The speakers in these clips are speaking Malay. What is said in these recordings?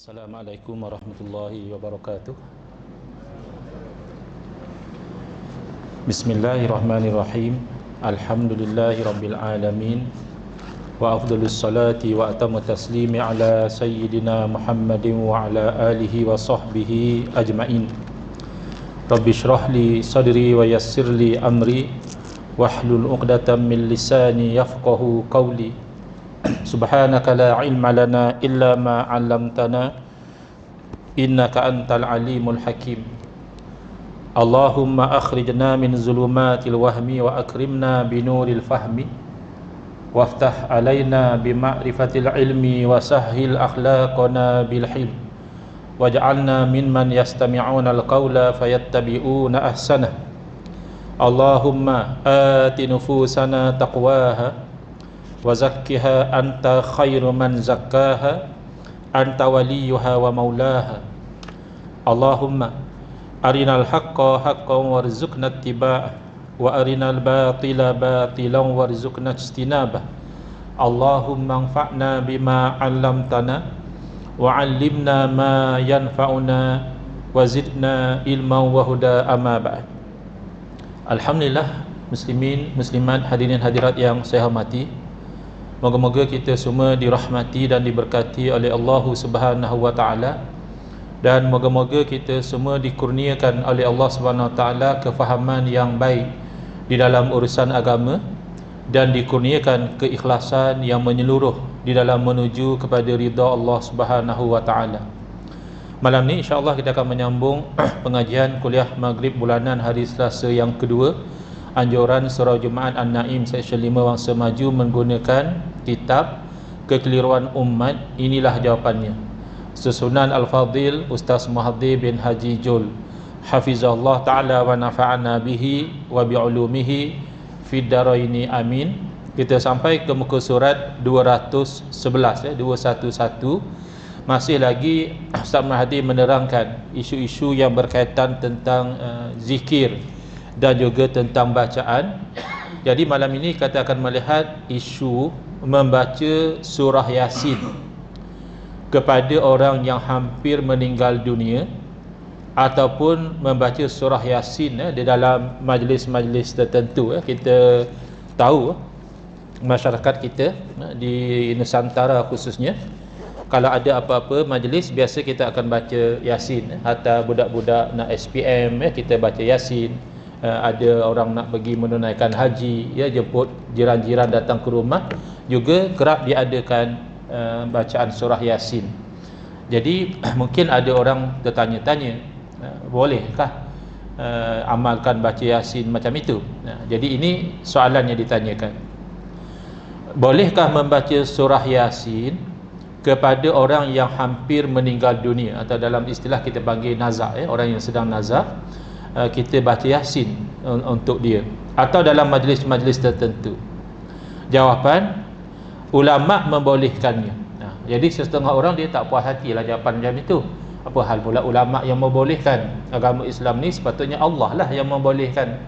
Assalamualaikum warahmatullahi wabarakatuh. Bismillahirrahmanirrahim. Alhamdulillahi rabbil alamin. Wa afdhalus salati wa atamu taslimi ala sayyidina Muhammadin wa ala alihi wa sahbihi ajma'in. Rabbi shrah li sadri wa yassir li amri wahlul 'uqdatam min lisani yafqahu qawli. Subhanaka la ilma lana illa ma 'allamtana innaka antal alimul hakim. Allahumma akhrijna min zulumatil wahmi wa akrimna binuril fahmi waftah alaina bima'rifatil ilmi wa sahhil akhlaqana bil hilm waj'alna mimman yastami'una al-qawla fayattabi'una ahsanah. Allahumma ati nufusana taqwaha wa zakkiha anta khairu man zakkaha anta waliyuha wa maulaha. Allahumma arinal haqqa haqqan warzuqna ittiba'ah wa arinal batila batilan warzuqna ijtinabah. Allahumma anfa'na bima 'allamtana wa 'allimna ma yanfa'una wa zidna ilman wa huda amma ba'd. Alhamdulillah, muslimin muslimat, hadirin hadirat yang saya hormati, moga-moga kita semua dirahmati dan diberkati oleh Allah Subhanahu wa taala, dan moga-moga kita semua dikurniakan oleh Allah Subhanahu wa taala kefahaman yang baik di dalam urusan agama dan dikurniakan keikhlasan yang menyeluruh di dalam menuju kepada ridha Allah Subhanahu wa taala. Malam ni insya-Allah kita akan menyambung pengajian kuliah Maghrib bulanan hari Selasa yang kedua, anjuran surau Jumaat An-Naim seksyen 5 Wangsa Maju menggunakan kitab Kekeliruan Umat. Inilah jawapannya. Susunan Al-Fadhil Ustaz Muhaddi bin Haji Jul, hafizahullah ta'ala wa nafa'ana bihi wa bi'ulumihi fid daraini amin. Kita sampai ke muka surat 211 211. Masih lagi Ustaz Muhaddi menerangkan isu-isu yang berkaitan tentang zikir dan juga tentang bacaan. Jadi malam ini kita akan melihat isu membaca surah Yasin kepada orang yang hampir meninggal dunia, ataupun membaca surah Yasin di dalam majlis-majlis tertentu. Kita tahu masyarakat kita di Nusantara khususnya, kalau ada apa-apa majlis, biasa kita akan baca Yasin. Hatta budak-budak nak SPM, kita baca Yasin. Ada orang nak pergi menunaikan haji, jemput jiran-jiran datang ke rumah, juga kerap diadakan bacaan surah Yasin. Jadi mungkin ada orang tertanya-tanya, bolehkah amalkan baca Yasin macam itu? Jadi ini soalan yang ditanyakan. Bolehkah membaca surah Yasin kepada orang yang hampir meninggal dunia, atau dalam istilah kita panggil nazak, orang yang sedang nazak, kita baca Yasin untuk dia, atau dalam majlis-majlis tertentu? Jawapan, ulama membolehkannya. Jadi setengah orang dia tak puas hatilah jawapan macam itu. Apa hal pula ulama yang membolehkan? Agama Islam ni sepatutnya Allah lah yang membolehkan,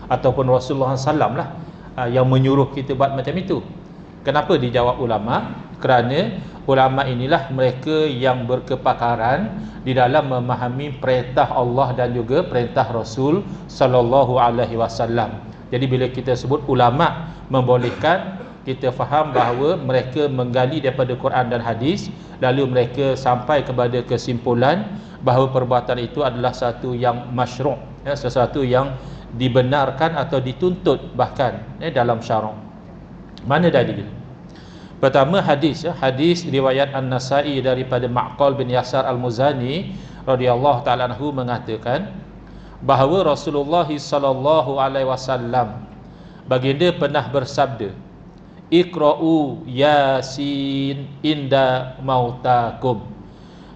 ataupun Rasulullah SAW lah yang menyuruh kita buat macam itu. Kenapa dijawab ulama? Kerana ulama inilah mereka yang berkepakaran di dalam memahami perintah Allah dan juga perintah Rasul sallallahu alaihi wasallam. Jadi bila kita sebut ulama membolehkan, kita faham bahawa mereka menggali daripada Quran dan hadis, lalu mereka sampai kepada kesimpulan bahawa perbuatan itu adalah satu yang masyru', sesuatu yang dibenarkan atau dituntut bahkan dalam syarak. Mana dalil? Pertama, hadis riwayat An-Nasa'i daripada Ma'qal bin Yasar Al-Muzani radhiyallahu ta'ala anhu mengatakan bahawa Rasulullah sallallahu alaihi wasallam baginda pernah bersabda, Iqra'u Yasin inda mautakum.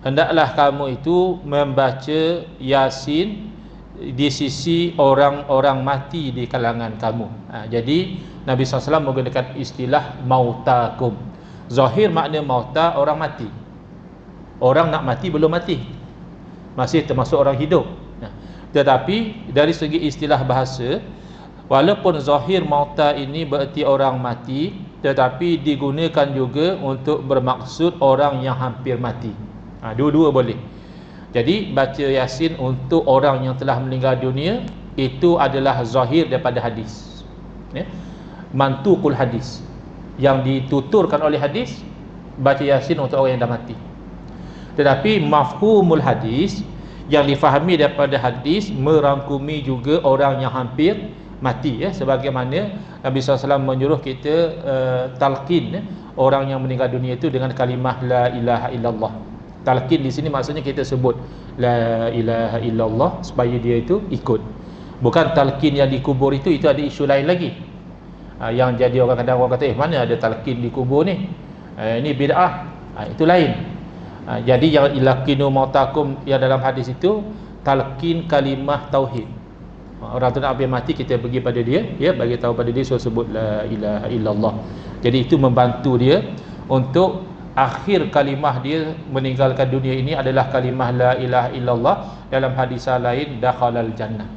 Hendaklah kamu itu membaca Yasin di sisi orang-orang mati di kalangan kamu. Jadi Nabi SAW menggunakan istilah mautakum. Zahir makna mauta orang mati. Orang nak mati belum mati, masih termasuk orang hidup. Tetapi dari segi istilah bahasa, walaupun zahir mauta ini bererti orang mati, tetapi digunakan juga untuk bermaksud orang yang hampir mati. Dua-dua boleh. Jadi baca Yasin untuk orang yang telah meninggal dunia itu adalah zahir daripada hadis, ya. Mantuqul hadis, yang dituturkan oleh hadis, baca Yasin untuk orang yang dah mati. Tetapi mafhumul hadis, yang difahami daripada hadis, merangkumi juga orang yang hampir mati, ya. Sebagaimana Nabi SAW menyuruh kita talqin, ya, orang yang meninggal dunia itu dengan kalimah la ilaha illallah. Talqin di sini maksudnya kita sebut la ilaha illallah supaya dia itu ikut. Bukan talqin yang dikubur itu ada isu lain lagi. Yang jadi orang kadang orang kata mana ada talqin di kubur ni, ini bid'ah, itu lain. Jadi yang ilaqinu mautakum yang dalam hadis itu talqin kalimah tauhid. Orang tu nak habis mati, kita pergi pada dia, ya, bagi tahu pada dia, suruh sebut la ilaha illallah. Jadi itu membantu dia untuk akhir kalimah dia meninggalkan dunia ini adalah kalimah la ilaha illallah. Dalam hadis lain, dakhalal jannah.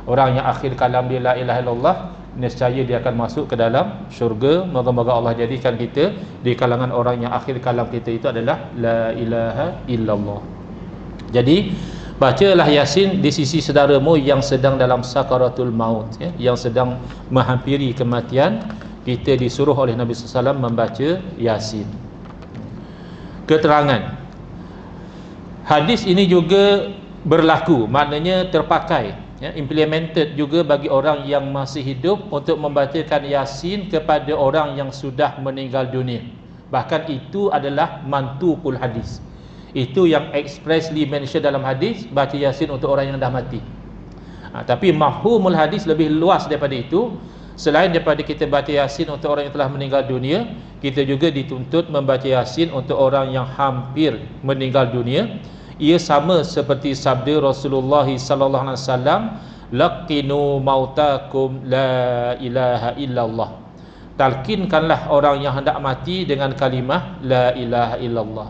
Orang yang akhir kalam dia la ilaha illallah, nescaya dia akan masuk ke dalam syurga. Moga-moga Allah jadikan kita di kalangan orang yang akhir kalam kita itu adalah la ilaha illallah. Jadi bacalah Yasin di sisi saudaramu yang sedang dalam sakaratul maut, ya, yang sedang menghampiri kematian. Kita disuruh oleh Nabi SAW membaca Yasin. Keterangan hadis ini juga berlaku, maknanya terpakai, ya, implemented juga bagi orang yang masih hidup untuk membacakan Yasin kepada orang yang sudah meninggal dunia. Bahkan itu adalah mantuqul hadis. Itu yang expressly mention dalam hadis, baca Yasin untuk orang yang dah mati. Tapi mafhumul hadis lebih luas daripada itu. Selain daripada kita baca Yasin untuk orang yang telah meninggal dunia, kita juga dituntut membaca Yasin untuk orang yang hampir meninggal dunia. Ia sama seperti sabda Rasulullah sallallahu alaihi wasallam, laqinu mautakum la ilaha illallah. Talqinkanlah orang yang hendak mati dengan kalimah la ilaha illallah.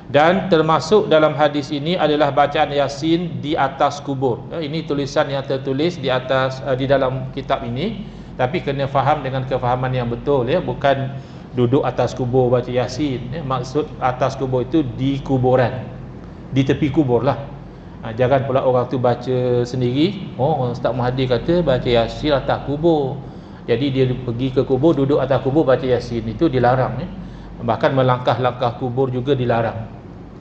Dan termasuk dalam hadis ini adalah bacaan Yasin di atas kubur. Ini tulisan yang tertulis di atas di dalam kitab ini, tapi kena faham dengan kefahaman yang betul, ya. Bukan duduk atas kubur baca Yasin, ya. Maksud atas kubur itu di kuburan, di tepi kubur lah. Jangan pula orang tu baca sendiri. Ustaz Muhadi kata baca Yasin atas kubur, jadi dia pergi ke kubur, duduk atas kubur baca Yasin. Itu dilarang, ya. Bahkan melangkah-langkah kubur juga dilarang,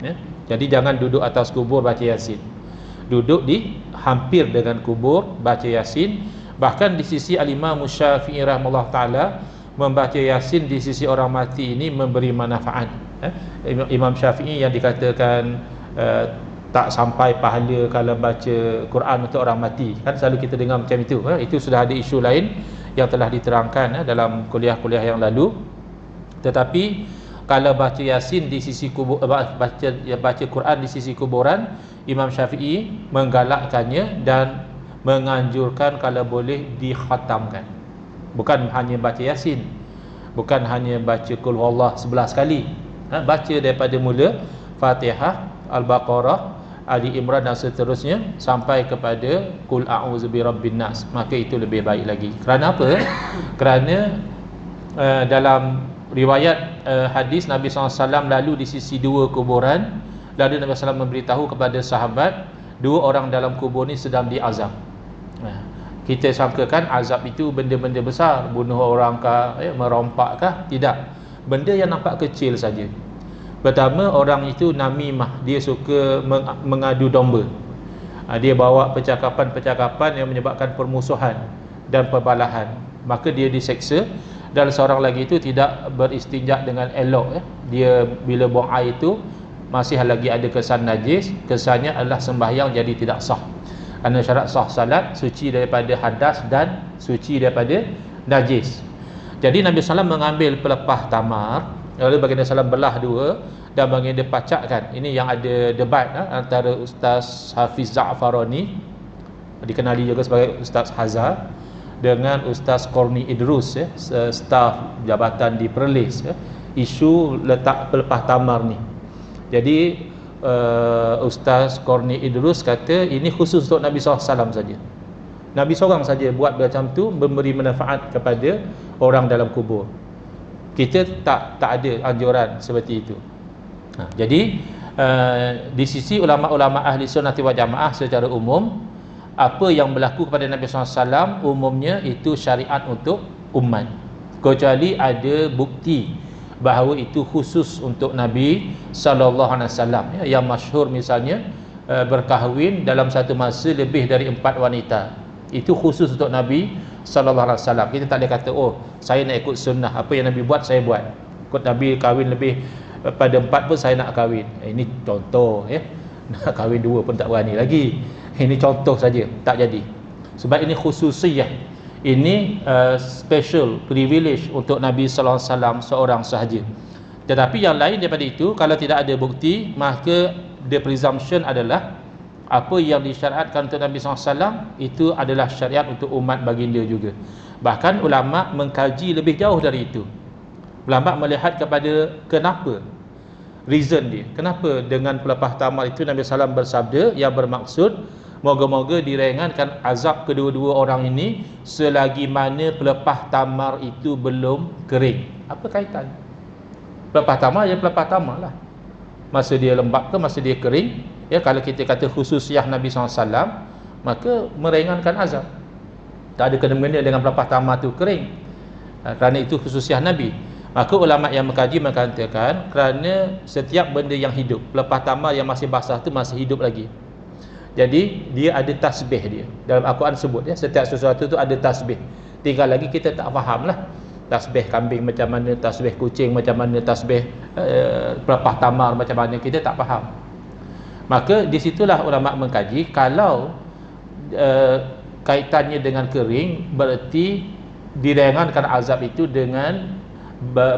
ya. Jadi jangan duduk atas kubur baca Yasin. Duduk di hampir dengan kubur baca Yasin. Bahkan di sisi Al-Imam Syafi'i rahimahullah ta'ala, membaca Yasin di sisi orang mati ini memberi manfaat, ya. Imam Syafi'i yang dikatakan tak sampai pahala kalau baca Quran untuk orang mati, kan selalu kita dengar macam itu, ya. Itu sudah ada isu lain yang telah diterangkan, ya, dalam kuliah-kuliah yang lalu. Tetapi kalau baca Yasin di sisi kubur, baca Quran di sisi kuburan, Imam Syafi'i menggalakkannya dan menganjurkan kalau boleh dikhatamkan. Bukan hanya baca Yasin, bukan hanya baca Qul Huwallah 11 kali, baca daripada mula Fatihah, Al-Baqarah, Ali Imran dan seterusnya sampai kepada Qul a'udzu birabbin nas. Maka itu lebih baik lagi. Kerana apa? Kerana dalam riwayat hadis, Nabi SAW lalu di sisi dua kuburan, lalu Nabi SAW memberitahu kepada sahabat, dua orang dalam kubur ni sedang diazab. Kita sangkakan azab itu benda-benda besar, bunuh orang kah, merompak kah? Tidak, benda yang nampak kecil saja. Pertama, orang itu namimah, dia suka mengadu domba. Dia bawa percakapan-percakapan yang menyebabkan permusuhan dan perbalahan, maka dia diseksa. Dan seorang lagi itu tidak beristinja dengan elok, ya. Dia bila buang air itu masih lagi ada kesan najis, kesannya adalah sembahyang jadi tidak sah. Kerana syarat sah salat suci daripada hadas dan suci daripada najis. Jadi Nabi SAW mengambil pelepah tamar, lalu baginda SAW belah dua dan baginda pacakkan. Ini yang ada debat, antara Ustaz Hafiz Za'farani, dikenali juga sebagai Ustaz Hazar, dengan Ustaz Korni Idrus, ya, staf jabatan di Perlis, ya, isu letak pelepah tamar ni. Jadi Ustaz Korni Idrus kata ini khusus untuk Nabi SAW saja. Nabi seorang saja buat macam tu, memberi manfaat kepada orang dalam kubur. Kita tak ada anjuran seperti itu. Jadi Di sisi ulama-ulama ahli sunnah wal jamaah secara umum, apa yang berlaku kepada Nabi SAW umumnya itu syariat untuk umat, kecuali ada bukti bahawa itu khusus untuk Nabi SAW, ya, yang masyhur misalnya berkahwin dalam satu masa lebih dari 4 wanita, itu khusus untuk Nabi SAW. Kita tak boleh kata, oh saya nak ikut sunnah, apa yang Nabi buat saya buat. Ikut Nabi kahwin lebih pada 4 pun saya nak kahwin. Ini contoh, ya. Nak kahwin 2 pun tak berani lagi. Ini contoh saja, tak jadi. Sebab ini khususiyah, ini special privilege untuk Nabi sallallahu alaihi wasallam seorang sahaja. Tetapi yang lain daripada itu, kalau tidak ada bukti, maka the presumption adalah apa yang disyariatkan untuk Nabi sallallahu alaihi wasallam itu adalah syariat untuk umat baginda juga. Bahkan ulama mengkaji lebih jauh dari itu. Ulama melihat kepada kenapa, reason dia, kenapa dengan pelepah tamar itu Nabi SAW bersabda yang bermaksud moga-moga diringankan azab kedua-dua orang ini selagi mana pelepah tamar itu belum kering. Apa kaitan? Pelepah tamar ya pelepah tamar lah, masa dia lembab ke masa dia kering, ya. Kalau kita kata khususiyah Nabi SAW, maka meringankan azab, tak ada kena-mengena dengan pelepah tamar itu kering, kerana itu khususiyah Nabi. Maka ulama yang mengkaji mengatakan kerana setiap benda yang hidup, pelepah tamar yang masih basah tu masih hidup lagi. Jadi dia ada tasbih dia. Dalam Al-Quran sebut, ya, setiap sesuatu tu ada tasbih. Tinggal lagi kita tak faham lah, tasbih kambing macam mana, tasbih kucing macam mana, tasbih pelepah tamar macam mana, kita tak faham. Maka di situlah ulama mengkaji, kalau kaitannya dengan kering, berarti diringankan azab itu dengan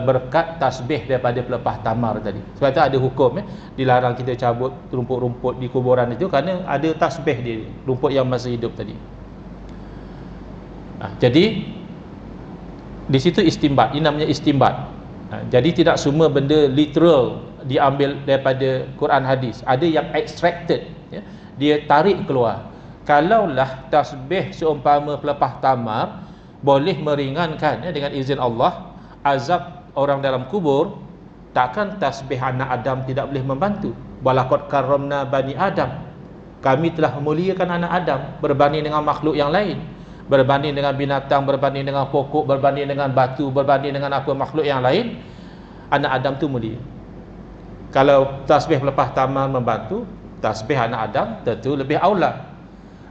berkat tasbih daripada pelepah tamar tadi. Sebab itu ada hukum, ya, dilarang kita cabut rumput-rumput di kuburan itu kerana ada tasbih dia, rumput yang masih hidup tadi. Jadi di situ istinbat, ini namanya istinbat. Jadi tidak semua benda literal diambil daripada Quran hadis, ada yang extracted, ya, dia tarik keluar. Kalaulah tasbih seumpama pelepah tamar boleh meringankan, ya, dengan izin Allah azab orang dalam kubur, takkan tasbih anak Adam tidak boleh membantu. Walaqad karramna bani Adam, kami telah memuliakan anak Adam berbanding dengan makhluk yang lain, berbanding dengan binatang, berbanding dengan pokok, berbanding dengan batu, berbanding dengan apa makhluk yang lain. Anak Adam tu mulia. Kalau tasbih pelepah tamar membantu, tasbih anak Adam tentu lebih aula.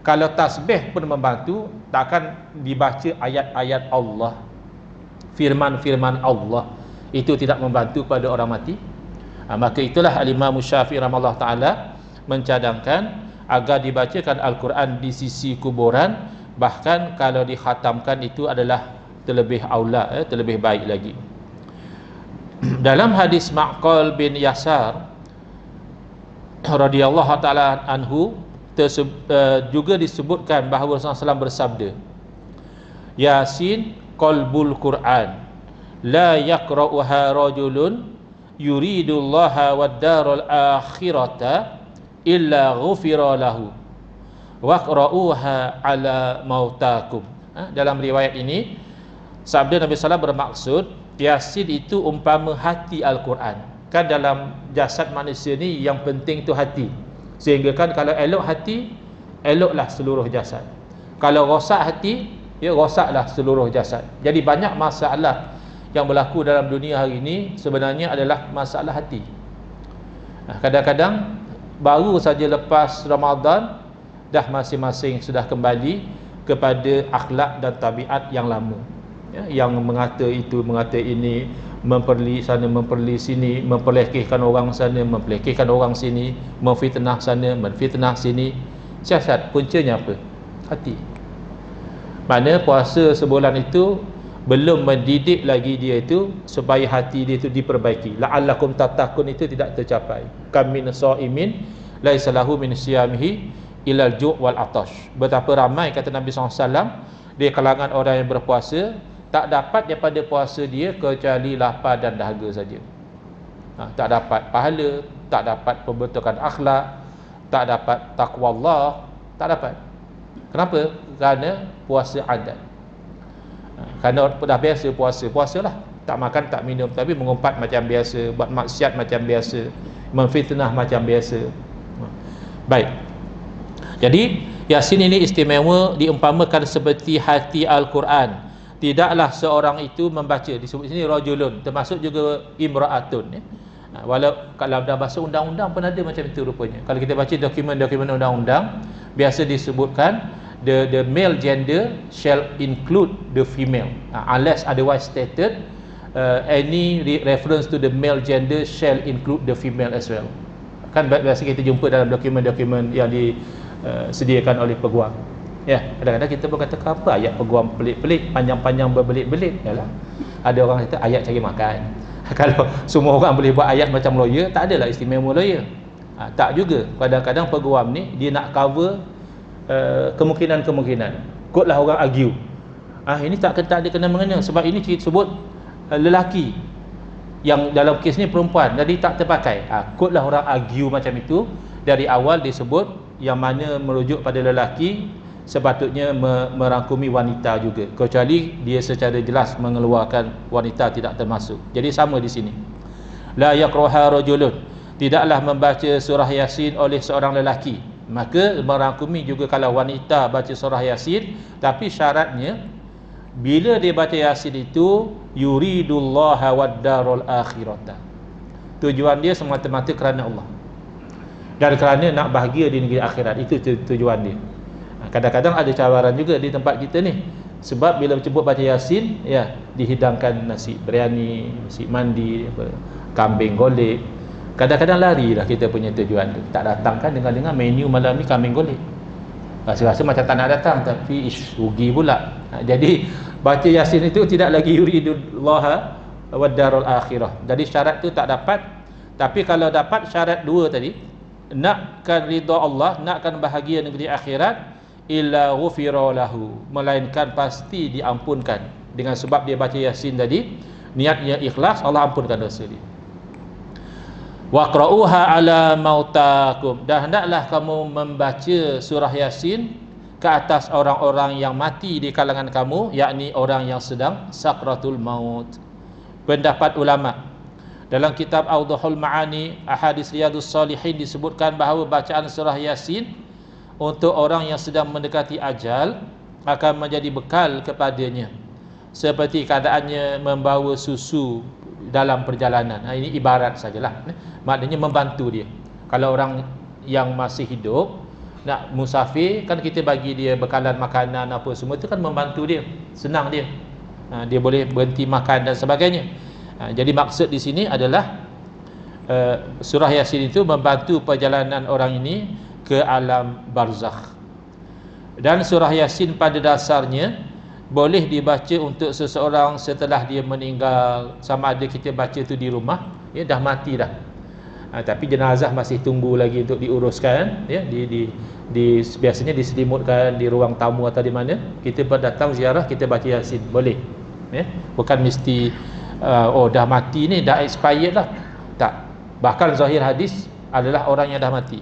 Kalau tasbih pun membantu, takkan dibaca ayat-ayat Allah, firman-firman Allah itu tidak membantu pada orang mati. Maka itulah Al-Imam Syafi'i rahimahullah ta'ala mencadangkan agar dibacakan Al-Quran di sisi kuburan, bahkan kalau dikhatamkan itu adalah terlebih aula, terlebih baik lagi. Dalam hadis Ma'qal bin Yasar radhiyallahu ta'ala anhu juga disebutkan bahawa Rasulullah SAW bersabda, Yasin qalbul Quran, la yaqra'uha rajulun yuridullaha wad daral akhirata illa ghufira lahu waqra'uha ala mautakum. Dalam riwayat ini sabda Nabi SAW bermaksud, Yasin itu umpama hati Al-Quran. Kan dalam jasad manusia ni yang penting tu hati, sehingga kan kalau elok hati, eloklah seluruh jasad. Kalau rosak hati, ya rosaklah seluruh jasad. Jadi banyak masalah yang berlaku dalam dunia hari ini sebenarnya adalah masalah hati. Kadang-kadang baru saja lepas Ramadan dah masing-masing sudah kembali kepada akhlak dan tabiat yang lama, ya, yang mengata itu, mengata ini, memperli sana, memperli sini, memperlekehkan orang sana, memperlekehkan orang sini, memfitnah sana, memfitnah sini. Siasat puncanya apa? Hati. Mana puasa sebulan itu belum mendidik lagi dia itu supaya hati dia itu diperbaiki. La'allakum tattaqun itu tidak tercapai. Kam min sha'imin laisa lahu min siyamihi ilal ju' wal atash. Betapa ramai, kata Nabi SAW, di kalangan orang yang berpuasa, tak dapat daripada puasa dia kecuali lapar dan dahaga saja. Tak dapat pahala, tak dapat pembentukan akhlak, tak dapat taqwa Allah, tak dapat. Kenapa? Kerana puasa adat. Kerana dah biasa puasa, puasalah. Tak makan, tak minum, tapi mengumpat macam biasa, buat maksiat macam biasa, memfitnah macam biasa. Baik. Jadi Yasin ini istimewa, diumpamakan seperti hati Al-Quran. Tidaklah seorang itu membaca, disebut sini rajulun, termasuk juga imra'atun, ya. Walau kalau dalam bahasa undang-undang pun ada macam itu rupanya. Kalau kita baca dokumen-dokumen undang-undang, biasa disebutkan the male gender shall include the female, unless otherwise stated. Any reference to the male gender shall include the female as well. Kan biasa kita jumpa dalam dokumen-dokumen yang disediakan oleh peguam. Ya, kadang-kadang kita pun kata apa ayat peguam pelik-pelik, panjang-panjang berbelit-belit. Yalah, ada orang kata ayat cari makan. Kalau semua orang boleh buat ayat macam lawyer, tak adalah istimewa lawyer. Tak juga. Kadang-kadang peguam ni dia nak cover kemungkinan-kemungkinan. Kotlah orang argue. Ini tak ada kena-mengena sebab ini sebut lelaki, yang dalam kes ni perempuan, jadi tak terpakai. Kotlah orang argue macam itu. Dari awal disebut yang mana merujuk pada lelaki sepatutnya merangkumi wanita juga, kecuali dia secara jelas mengeluarkan wanita tidak termasuk. Jadi sama di sini. La yaqraha rajulun, tidaklah membaca surah Yasin oleh seorang lelaki. Maka merangkumi juga kalau wanita baca surah Yasin, tapi syaratnya bila dia baca Yasin itu yuridullaha wad-darul akhirata, tujuan dia semata-mata kerana Allah dan kerana nak bahagia di negeri akhirat. Itu tujuan dia. Kadang-kadang ada cabaran juga di tempat kita ni, sebab bila sebut baca Yasin, ya, dihidangkan nasi biryani, nasi mandi, kambing golek. Kadang-kadang lari dah kita punya tujuan tu, tak datang. Kan dengar-dengar menu malam ni kambing golek, rasa-rasa macam tak nak datang, tapi rugi pula. Jadi baca Yasin itu tidak lagi yuridullaha wad-darul akhirah. Jadi syarat tu tak dapat. Tapi kalau dapat syarat dua tadi, nakkan ridha Allah, nakkan bahagia negeri akhirat, illa ghufira lahu, melainkan pasti diampunkan. Dengan sebab dia baca Yasin tadi, niatnya ikhlas, Allah ampunkan dosa dia. Waqra'uha ala mautakum, dan hendaklah kamu membaca surah Yasin ke atas orang-orang yang mati di kalangan kamu, yakni orang yang sedang sakratul maut. Pendapat ulama dalam kitab Awdahul Ma'ani, Ahadits Riyadhus Shalihin, disebutkan bahawa bacaan surah Yasin untuk orang yang sedang mendekati ajal akan menjadi bekal kepadanya, seperti keadaannya membawa susu dalam perjalanan. Ini ibarat sajalah, maknanya membantu dia. Kalau orang yang masih hidup nak musafir, kan kita bagi dia bekalan makanan apa semua, itu kan membantu dia, senang dia. Dia boleh berhenti makan dan sebagainya. Jadi maksud di sini adalah surah Yasin itu membantu perjalanan orang ini ke alam barzakh. Dan surah Yasin pada dasarnya boleh dibaca untuk seseorang setelah dia meninggal, sama ada kita baca tu di rumah, ya, dah mati dah, tapi jenazah masih tunggu lagi untuk diuruskan, ya, biasanya diselimutkan di ruang tamu atau di mana, kita datang ziarah, kita baca Yasin, boleh, ya. Bukan mesti dah mati ni, dah expired lah, tak. Bahkan zahir hadis adalah orang yang dah mati,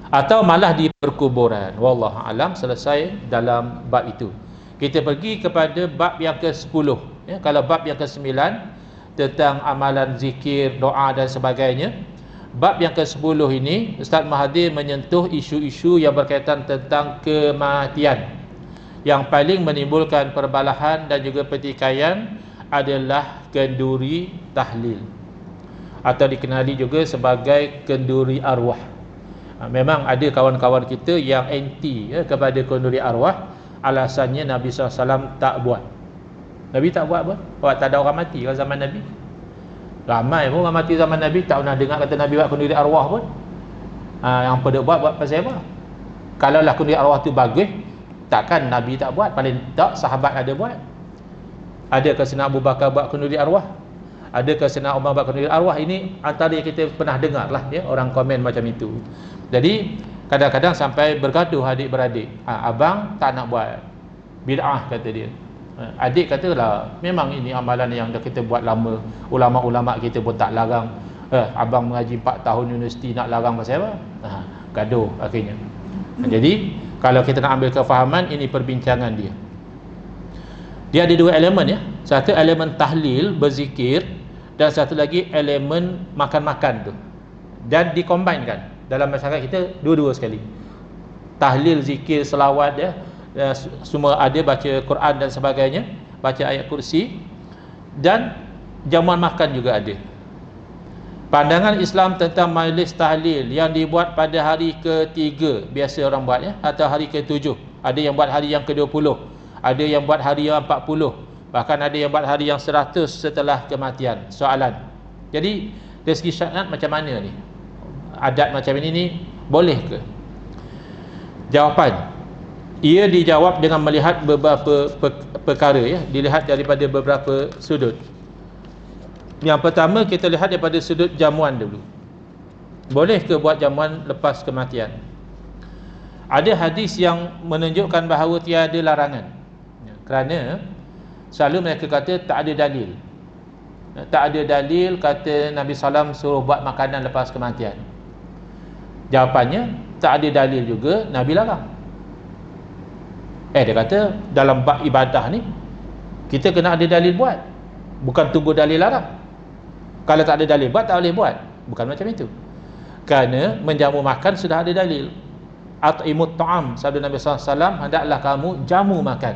atau malah di perkuburan. Wallahu alam. Selesai dalam bab itu. Kita pergi kepada bab yang ke-10, ya. Kalau bab yang ke-9 tentang amalan zikir, doa dan sebagainya, bab yang ke-10 ini Ustaz Mahathir menyentuh isu-isu yang berkaitan tentang kematian. Yang paling menimbulkan perbalahan dan juga pertikaian adalah kenduri tahlil, atau dikenali juga sebagai kenduri arwah. Memang ada kawan-kawan kita yang anti, ya, kepada kenduri arwah. Alasannya Nabi SAW tak buat. Nabi tak buat apa? Sebab tak ada orang mati kat zaman Nabi. Ramai pun orang mati zaman Nabi, tak pernah dengar kata Nabi buat kenduri arwah pun. Yang pada buat pasal apa? Kalaulah kenduri arwah tu bagus, takkan Nabi tak buat? Paling tak sahabat ada buat. Adakah Sayyidina Abu Bakar buat kenduri arwah? Adakah Sayyidina Umar buat kenduri arwah? Ini antara yang kita pernah dengar lah, ya, orang komen macam itu. Jadi kadang-kadang sampai bergaduh adik-beradik. Abang tak nak buat, bid'ah kata dia. Adik katalah memang ini amalan yang dah kita buat lama, ulama-ulama kita pun tak larang. Abang mengaji 4 tahun universiti nak larang pasal apa? Gaduh akhirnya. Jadi kalau kita nak ambil kefahaman, ini perbincangan dia. Dia ada dua elemen ya. Satu elemen tahlil, berzikir, dan satu lagi elemen makan-makan tu. Dan dikombinkan dalam masyarakat kita dua-dua sekali. Tahlil, zikir, selawat ya, semua ada, baca Quran dan sebagainya, baca ayat kursi, dan jamuan makan juga ada. Pandangan Islam tentang majlis tahlil yang dibuat pada hari ke-3 biasa orang buat ya, atau hari ke-7, ada yang buat hari yang ke-20, ada yang buat hari yang 40, bahkan ada yang buat hari yang 100 setelah kematian. Soalan, jadi dari segi syariat macam mana ni? Adat macam ini ni boleh ke? Jawapan, ia dijawab dengan melihat beberapa perkara ya, dilihat daripada beberapa sudut. Yang pertama, kita lihat daripada sudut jamuan dulu. Boleh ke buat jamuan lepas kematian? Ada hadis yang menunjukkan bahawa tiada larangan, kerana selalu mereka kata tak ada dalil. Tak ada dalil kata Nabi SAW suruh buat makanan lepas kematian. Jawapannya, tak ada dalil juga Nabi larang. Dia kata dalam bab ibadah ni kita kena ada dalil buat, bukan tunggu dalil larang. Kalau tak ada dalil buat, tak boleh buat. Bukan macam itu. Kerana menjamu makan sudah ada dalil. At'imut ta'am, sabda Nabi SAW, hendaklah kamu jamu makan.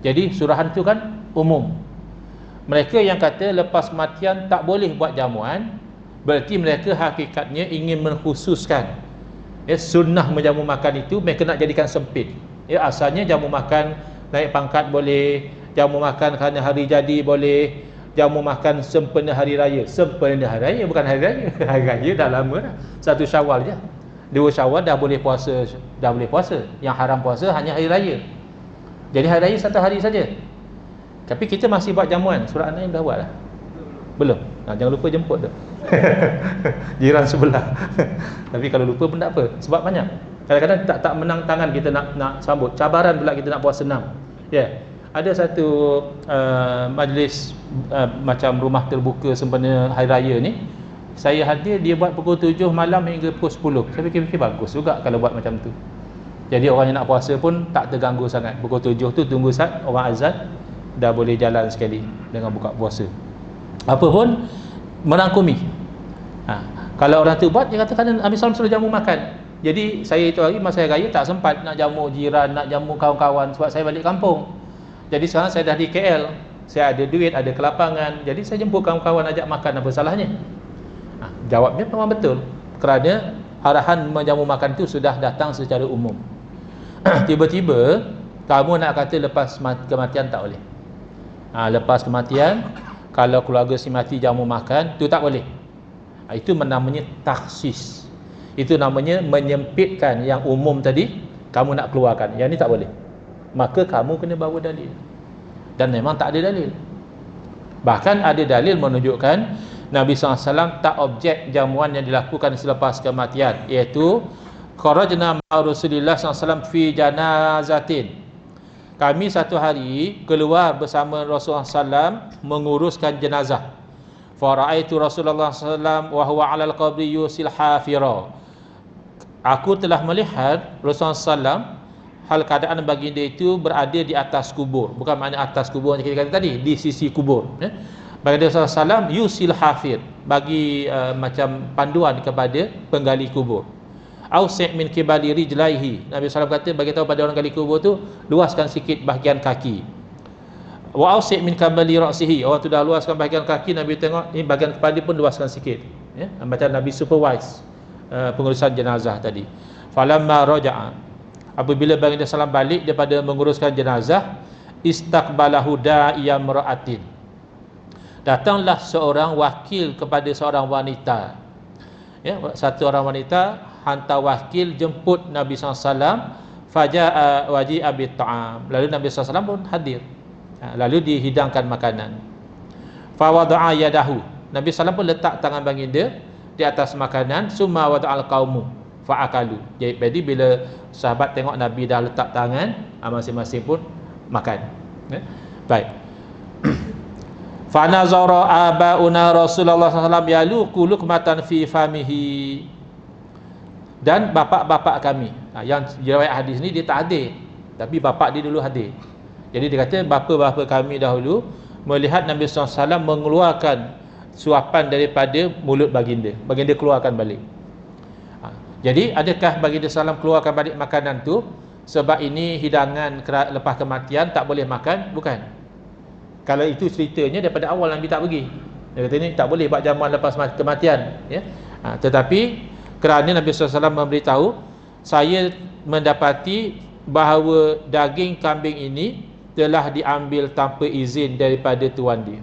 Jadi surahan itu kan umum. Mereka yang kata lepas kematian tak boleh buat jamuan, berarti mereka hakikatnya ingin mengkhususkan sunnah menjamu makan itu mereka nak jadikan sempit. Asalnya jamu makan naik pangkat boleh, jamu makan kerana hari jadi boleh, jamu makan sempena hari raya. Sempena hari raya, bukan hari raya. Hari raya dah lama dah, 1 Syawal je, 2 Syawal dah boleh puasa. Dah boleh puasa. Yang haram puasa hanya hari raya. Jadi hari raya 1 hari saja. Tapi kita masih buat jamuan. Surah An-Naim dah buat lah? Belum. Jangan lupa jemput tu. Jiran sebelah. Tapi kalau lupa pun tak apa, sebab banyak. Kadang-kadang tak menang tangan kita nak sambut. Cabaran pula kita nak buat senam. Ada satu majlis macam rumah terbuka sempena hari raya ni, saya hadir, dia buat pukul 7 malam hingga pukul 10. Saya fikir bagus juga kalau buat macam tu. Jadi orang yang nak puasa pun tak terganggu sangat. Pukul 7 tu tunggu saat orang azan, dah boleh jalan sekali dengan buka puasa. Apa pun merangkumi. Kalau orang tu buat, dia katakan Nabi SAW suruh jamu makan. Jadi saya itu hari masa hari raya tak sempat nak jamu jiran, nak jamu kawan-kawan, sebab saya balik kampung. Jadi sekarang saya dah di KL, saya ada duit, ada kelapangan, jadi saya jemput kawan-kawan ajak makan, apa salahnya? Jawabnya memang betul, kerana arahan menjamu makan itu sudah datang secara umum. Tiba-tiba kamu nak kata lepas kematian tak boleh. Lepas kematian, kalau keluarga si mati jamu makan, itu tak boleh. Itu namanya takhsis. Itu namanya menyempitkan yang umum tadi, kamu nak keluarkan. Yang ni tak boleh. Maka kamu kena bawa dalil. Dan memang tak ada dalil. Bahkan ada dalil menunjukkan Nabi SAW tak objek jamuan yang dilakukan selepas kematian, iaitu kharajna ma'a Rasulillah SAW fi janazatin. Kami satu hari keluar bersama Rasulullah SAW menguruskan jenazah. Fara'aitu Rasulullah SAW wa huwa 'alal qabri yusil hafira. Aku telah melihat Rasulullah SAW, hal keadaan baginda itu berada di atas kubur. Bukan makna atas kubur yang kita kata tadi, di sisi kubur. Baginda Rasulullah SAW yusil hafir, bagi macam panduan kepada penggali kubur. Ausi' min kibali rijlaihi. Nabi SAW kata, bagi tahu pada orang gali kubur tu, luaskan sikit bahagian kaki. Wa ausi' min kibali ra'sihi. Orang tu dah luaskan bahagian kaki, Nabi tengok ni bahagian kepala pun luaskan sikit. Macam Nabi supervise pengurusan jenazah tadi. Falamma raja'a, apabila baginda SAW balik daripada menguruskan jenazah, istaqbalahu da'iyam ra'atin. Datanglah seorang wakil kepada seorang wanita. Satu orang wanita hantar wakil jemput Nabi SAW. Faja'a waji'a bit ta'am. Lalu Nabi SAW pun hadir. Lalu dihidangkan makanan. Fawada'a yadahu. Nabi SAW pun letak tangan baginda di atas makanan. Summa wada'al qaumu fa'akalu. Jadi bila sahabat tengok Nabi dah letak tangan, masing-masing pun makan. Baik. Fa nazara abauna Rasulullah SAW yaluku lukmatan fi famihi. Dan bapak-bapak kami, yang riwayat hadis ni dia tak hadir, tapi bapak dia dulu hadir. Jadi dia kata bapa-bapa kami dahulu melihat Nabi SAW mengeluarkan suapan daripada mulut baginda keluarkan balik. Jadi adakah baginda salam keluarkan balik makanan tu sebab ini hidangan lepas kematian tak boleh makan? Bukan. Kalau itu ceritanya daripada awal Nabi tak bagi. Dia kata ni tak boleh buat jamuan lepas kematian, ya. Tetapi kerana Nabi SAW memberitahu, saya mendapati bahawa daging kambing ini telah diambil tanpa izin daripada tuan dia.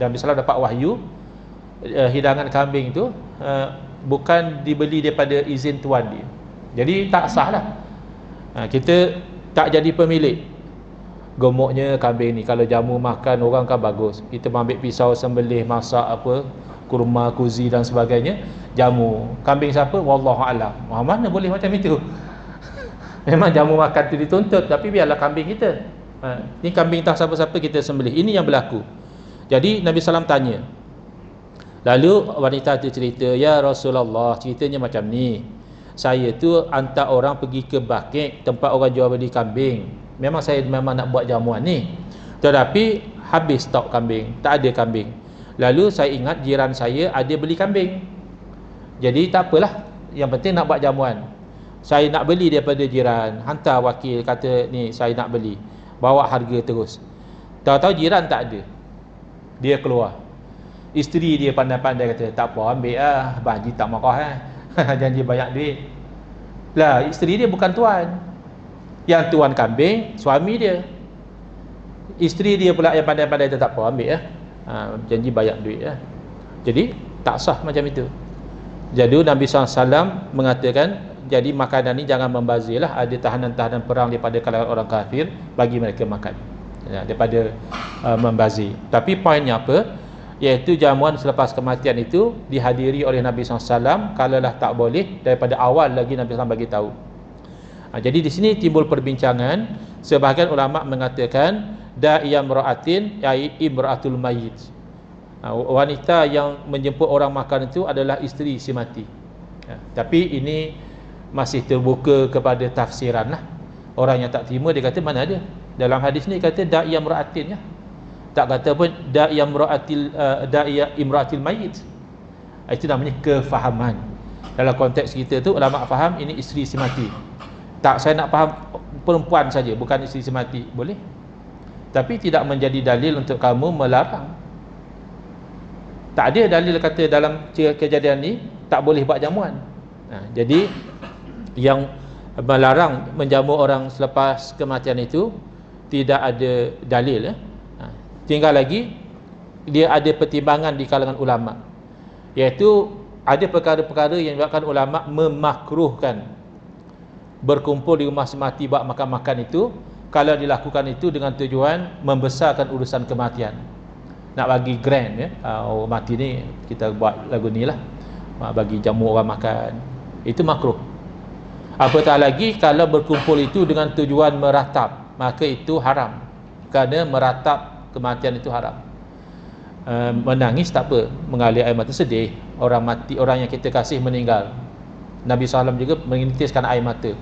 Dan Nabi SAW dapat wahyu, hidangan kambing itu bukan dibeli daripada izin tuan dia. Jadi tak sah lah. Kita tak jadi pemilik. Gemuknya kambing ni, kalau jamu makan orang kan bagus. Kita ambil pisau sembelih, masak apa, kurma, kuzi dan sebagainya, jamu. Kambing siapa? Wallahualam. Mana boleh macam itu? Memang jamu makan tu dituntut, tapi biarlah kambing kita. Ni kambing tak siapa-siapa kita sembelih. Ini yang berlaku. Jadi Nabi SAW tanya. Lalu wanita tu cerita, ya Rasulullah, ceritanya macam ni. Saya tu hantar orang pergi ke Bakik, tempat orang jual beli kambing. Memang saya nak buat jamuan ni, tetapi habis stok kambing, tak ada kambing. Lalu saya ingat jiran saya ada beli kambing. Jadi tak apalah, yang penting nak buat jamuan. Saya nak beli daripada jiran, hantar wakil kata ni saya nak beli, bawa harga terus. Tahu-tahu jiran tak ada, dia keluar. Isteri dia pandai-pandai kata, tak apa, ambil lah, Haji tak marah janji banyak duit lah. Isteri dia bukan tuan, yang tuan kambing suami dia. Isteri dia pula yang pandai-pandai, tak apa, ambil lah, janji banyak duit lah. Jadi tak sah macam itu. Jadi Nabi SAW mengatakan, jadi makanan ni jangan membazir lah. Ada tahanan-tahanan perang daripada kalangan orang kafir, bagi mereka makan, daripada membazir. Tapi poinnya apa? Iaitu jamuan selepas kematian itu dihadiri oleh Nabi SAW. Kalaulah tak boleh, daripada awal lagi Nabi SAW bagi tahu. Jadi di sini timbul perbincangan. Sebahagian ulama mengatakan da'iyam ra'atin ai imra'atul mayyit. Wanita yang menjemput orang makan itu adalah isteri si mati. Tapi ini masih terbuka kepada tafsiran lah. Orang yang tak terima dia kata mana ada. Dalam hadis ni kata da'iyam ra'atin, ya. Tak kata pun da'iyam imra'atil mayyit. Itu namanya kefahaman. Dalam konteks kita tu ulama faham ini isteri si mati. Tak, saya nak faham perempuan saja, bukan isteri si mati, boleh. Tapi tidak menjadi dalil untuk kamu melarang. Tak ada dalil kata dalam kejadian ni tak boleh buat jamuan. Jadi yang melarang menjamu orang selepas kematian itu tidak ada dalil, ya. Tinggal lagi dia ada pertimbangan di kalangan ulama, iaitu ada perkara-perkara yang menyebabkan ulama memakruhkan berkumpul di rumah semati buat makan-makan itu, kalau dilakukan itu dengan tujuan membesarkan urusan kematian, nak bagi grand, ya. Oh, mati ni kita buat lagu ni lah, bagi jamu orang makan, itu makruh. Apatah lagi kalau berkumpul itu dengan tujuan meratap, maka itu haram, kerana meratap kematian itu haram. Menangis tak apa, mengalir air mata sedih, orang mati, orang yang kita kasih meninggal. Nabi SAW juga menitiskan air mata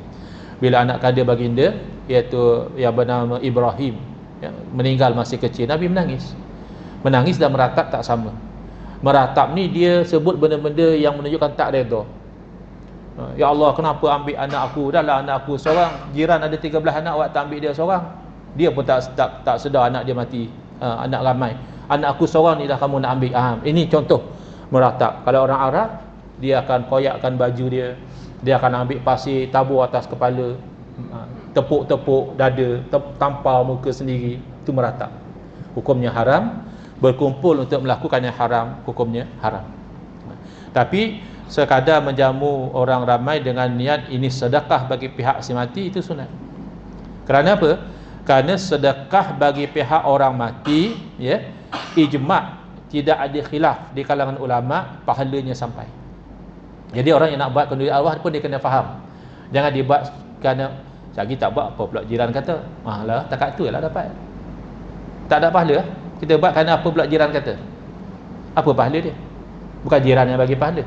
bila anak kandil baginda, iaitu yang bernama Ibrahim, ya, meninggal masih kecil. Nabi menangis. Menangis dan meratap tak sama. Meratap ni dia sebut benda-benda yang menunjukkan tak redha. Ya Allah, kenapa ambil anak aku? Dah lah anak aku seorang, jiran ada 13 anak, awak tak ambil dia seorang. Dia pun tak sedar anak dia mati, anak ramai. Anak aku seorang ni dah kamu nak ambil. Ini contoh meratap. Kalau orang Arab, dia akan koyakkan baju dia akan ambil pasir, tabur atas kepala, tepuk-tepuk dada, tampar muka sendiri. Itu meratap. Hukumnya haram. Berkumpul untuk melakukan yang haram, hukumnya haram. Tapi sekadar menjamu orang ramai dengan niat ini sedekah bagi pihak si mati, itu sunat. Kerana apa? Kerana sedekah bagi pihak orang mati, ya, ijma', tidak ada khilaf di kalangan ulama, pahalanya sampai. Jadi orang yang nak buat kenduri arwah pun dia kena faham. Jangan dibuat kerana lagi tak buat apa pula jiran kata. Lah takat tu lah dapat. Tak ada pahala. Kita buat kerana apa pula jiran kata. Apa pahala dia? Bukan jiran yang bagi pahala.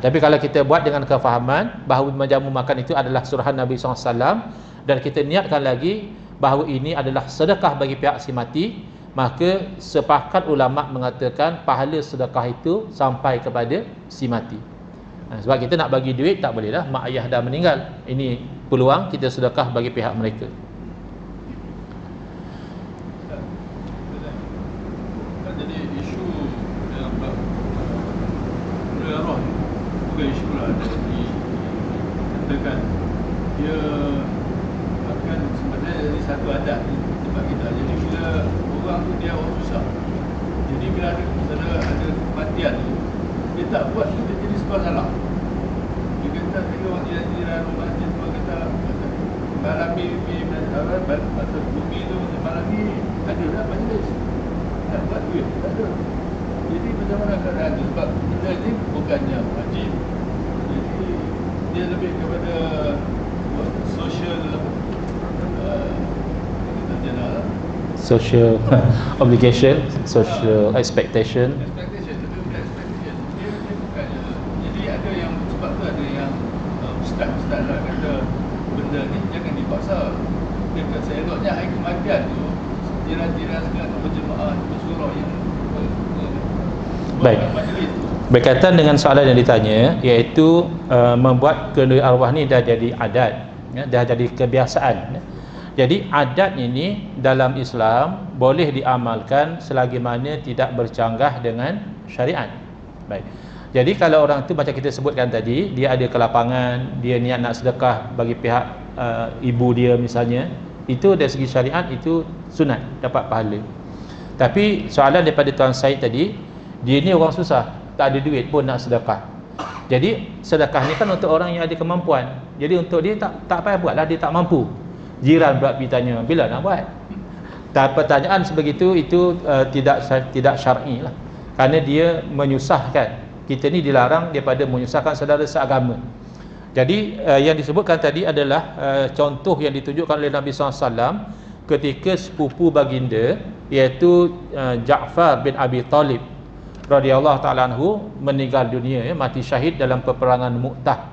Tapi kalau kita buat dengan kefahaman bahawa menjamu makan itu adalah suruhan Nabi SAW, dan kita niatkan lagi bahawa ini adalah sedekah bagi pihak si mati, maka sepakat ulama mengatakan pahala sedekah itu sampai kepada si mati. Sebab kita nak bagi duit tak boleh lah, mak ayah dah meninggal, ini peluang kita sedekah bagi pihak mereka. Jadi isu dalam bab roh bukan isu lah, dikatakan dia akan sebenarnya jadi satu adat tempat kita. Jadi bila orang tu dia orang susah, jadi bila ada kematian tu, dia tak buat tu, dia jadi sebuah salah. Dia kata tengok orang jiran-jiran rumah macam tu, kata malam ni atau bumi tu malam ni ada dah majlis, tak buat duit, tak ada. Jadi macam mana keadaan tu? Sebab kita ni bukannya wajib, jadi dia lebih kepada social social obligation, social expectation. Expectation, lebih kepada expectation. Dia bukannya, jadi ada yang sebab tu ada yang ustaz lah kata benda ni jangan dipaksa. Dia kata seeloknya hari kematian tu jiran-jiran sekalian berjemaah bersurau yang baik. Berkaitan dengan soalan yang ditanya, iaitu membuat kenduri arwah ni dah jadi adat, ya, dah jadi kebiasaan, ya. Jadi adat ini dalam Islam boleh diamalkan selagi mana tidak bercanggah dengan syariat. Baik. Jadi kalau orang tu macam kita sebutkan tadi, dia ada kelapangan, dia niat nak sedekah bagi pihak ibu dia misalnya, itu dari segi syariat itu sunat, dapat pahala. Tapi soalan daripada Tuan Syed tadi, dia ni orang susah, tak ada duit pun nak sedekah. Jadi sedekah ni kan untuk orang yang ada kemampuan. Jadi untuk dia tak payah buatlah, dia tak mampu. Jiran pula pergi tanya, bila nak buat? Pertanyaan sebegitu itu tidak syar'i lah. Kerana dia menyusahkan. Kita ni dilarang daripada menyusahkan saudara seagama. Jadi yang disebutkan tadi adalah contoh yang ditunjukkan oleh Nabi SAW ketika sepupu baginda, iaitu Ja'far bin Abi Talib radhiyallahu ta'ala anhu meninggal dunia, ya, mati syahid dalam peperangan Mu'tah.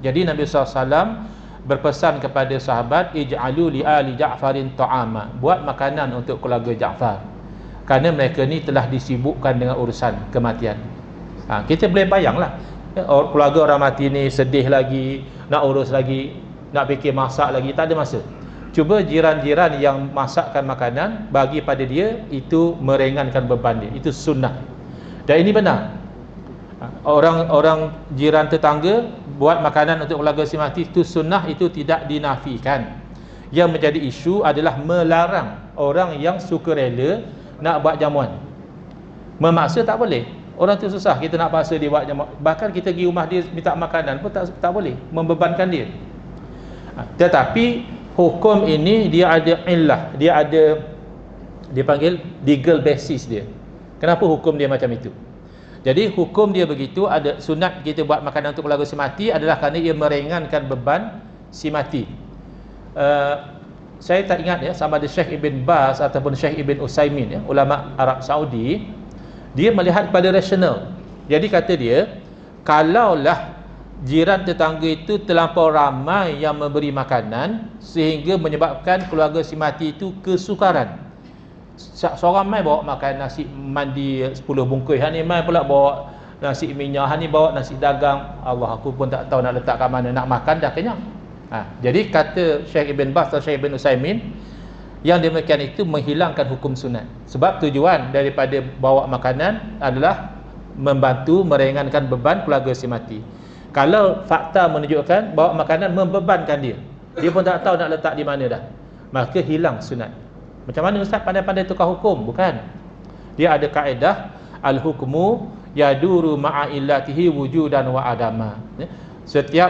Jadi Nabi SAW berpesan kepada sahabat, ij'alu li ali Ja'farin ta'ama, buat makanan untuk keluarga Ja'far, kerana mereka ni telah disibukkan dengan urusan kematian. Kita boleh bayanglah, keluarga orang mati ni sedih lagi, nak urus lagi, nak fikir masak lagi, tak ada masa. Cuba jiran-jiran yang masakkan makanan bagi pada dia, itu meringankan beban dia, itu sunnah. Dan ini benar. Orang jiran tetangga buat makanan untuk keluarga si mati, itu sunnah, itu tidak dinafikan. Yang menjadi isu adalah melarang orang yang sukarela nak buat jamuan. Memaksa tak boleh. Orang tu susah, kita nak paksa dia buat jamuan. Bahkan kita pergi rumah dia minta makanan pun tak boleh, membebankan dia. Tetapi hukum ini dia ada illah, dia panggil legal basis dia. Kenapa hukum dia macam itu? Jadi hukum dia begitu, ada sunat kita buat makanan untuk keluarga si mati adalah kerana ia meringankan beban si mati. Saya tak ingat ya, sama ada Syekh Ibn Baz ataupun Syekh Ibn Utsaimin, ya, ulama Arab Saudi, dia melihat pada rasional. Jadi kata dia, kalaulah jiran tetangga itu terlampau ramai yang memberi makanan sehingga menyebabkan keluarga si mati itu kesukaran. Seorang mai bawa makan nasi mandi 10 bungkus, han ni mai pula bawa nasi minyak, han ni bawa nasi dagang. Allah, aku pun tak tahu nak letak kat mana, nak makan dah kenyang. Jadi kata Syekh Ibn Baz atau Syekh Ibn Utsaimin, yang demikian itu menghilangkan hukum sunat. Sebab tujuan daripada bawa makanan adalah membantu meringankan beban keluarga si mati. Kalau fakta menunjukkan bawa makanan membebankan dia pun tak tahu nak letak di mana dah, maka hilang sunat. Macam mana Ustaz pandai-pandai tukar hukum? Bukan. Dia ada kaedah al-hukmu yaduru ma'a illatihi wujudan wa adama. Setiap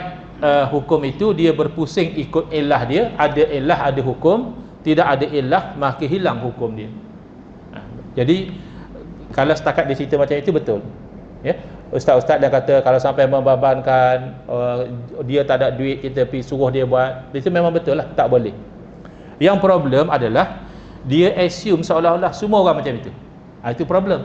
hukum itu dia berpusing ikut illah dia. Ada illah, ada hukum. Tidak ada illah, maka hilang hukum dia. Jadi kalau setakat dia cerita macam itu, betul, ya. Ustaz-ustaz dia kata kalau sampai membebankan, dia tak ada duit, kita pergi suruh dia buat, itu memang betul lah, tak boleh. Yang problem adalah dia assume seolah-olah semua orang macam itu. Itu problem.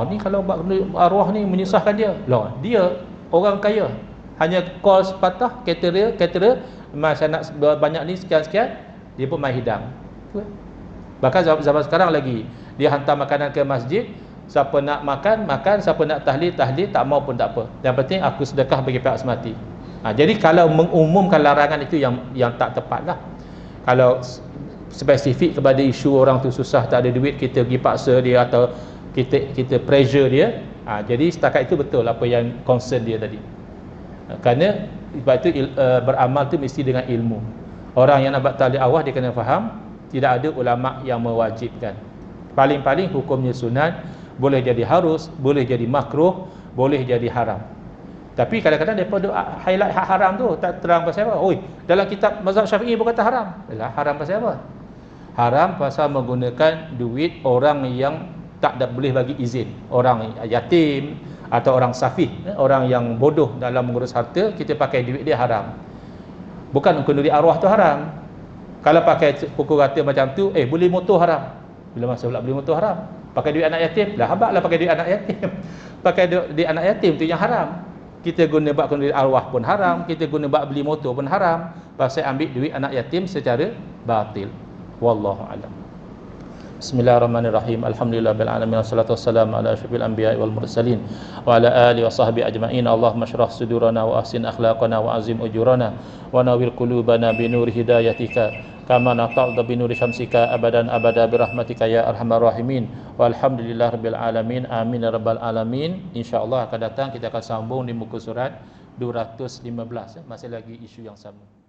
Ni kalau buat arwah ni menyusahkan dia. Lah, dia orang kaya, hanya call sepatah caterer, masa nak banyak ni sekian-sekian, dia pun main hidang. Bahkan zaman sekarang lagi, dia hantar makanan ke masjid, siapa nak makan, makan, siapa nak tahlil, tahlil, tak mau pun tak apa. Yang penting aku sedekah bagi pihak semati. Jadi kalau mengumumkan larangan itu yang tak tepat lah. Kalau spesifik kepada isu orang tu susah, tak ada duit, kita pergi paksa dia atau kita pressure dia, jadi setakat itu betul apa yang concern dia tadi. Kerana sebab itu beramal tu mesti dengan ilmu. Orang yang nak buat tahlil awal dia kena faham, tidak ada ulama yang mewajibkan. Paling-paling hukumnya sunat, boleh jadi harus, boleh jadi makruh, boleh jadi haram. Tapi kadang-kadang mereka highlight hak haram tu, tak terang pasal apa. Oi, dalam kitab mazhab Syafi'i pun kata haram. Yalah, haram pasal apa? Haram pasal menggunakan duit orang yang tak boleh bagi izin. Orang yatim atau orang safih, orang yang bodoh dalam mengurus harta, kita pakai duit dia haram. Bukan kenduri arwah tu haram. Kalau pakai pukul rata macam tu, beli motor haram. Bila masa pula beli motor haram? Pakai duit anak yatim. Lah habaklah pakai duit anak yatim. Pakai duit anak yatim tu yang haram. Kita guna buat kenduri arwah pun haram, kita guna buat beli motor pun haram. Pasal ambil duit anak yatim secara batil. Wallahu a'lam. Bismillahirrahmanirrahim. Alhamdulillahil alamin, wassalatu wassalamu ala asyrafil anbiya'i wal mursalin wa ala alihi wa sahbihi ajma'in. Allahumma shrah sudurana wa ahsin akhlaqana wa azim ujurana wa nawwir qulubana bi nuri hidayatika kama nata'dha bi nuri syamsika abadan abada bi rahmatika ya arhamar rahimin. Walhamdulillahirabbil alamin. Amin ya rabbal alamin. Insyaallah akan datang kita akan sambung di muka surat 215, masih lagi isu yang sama.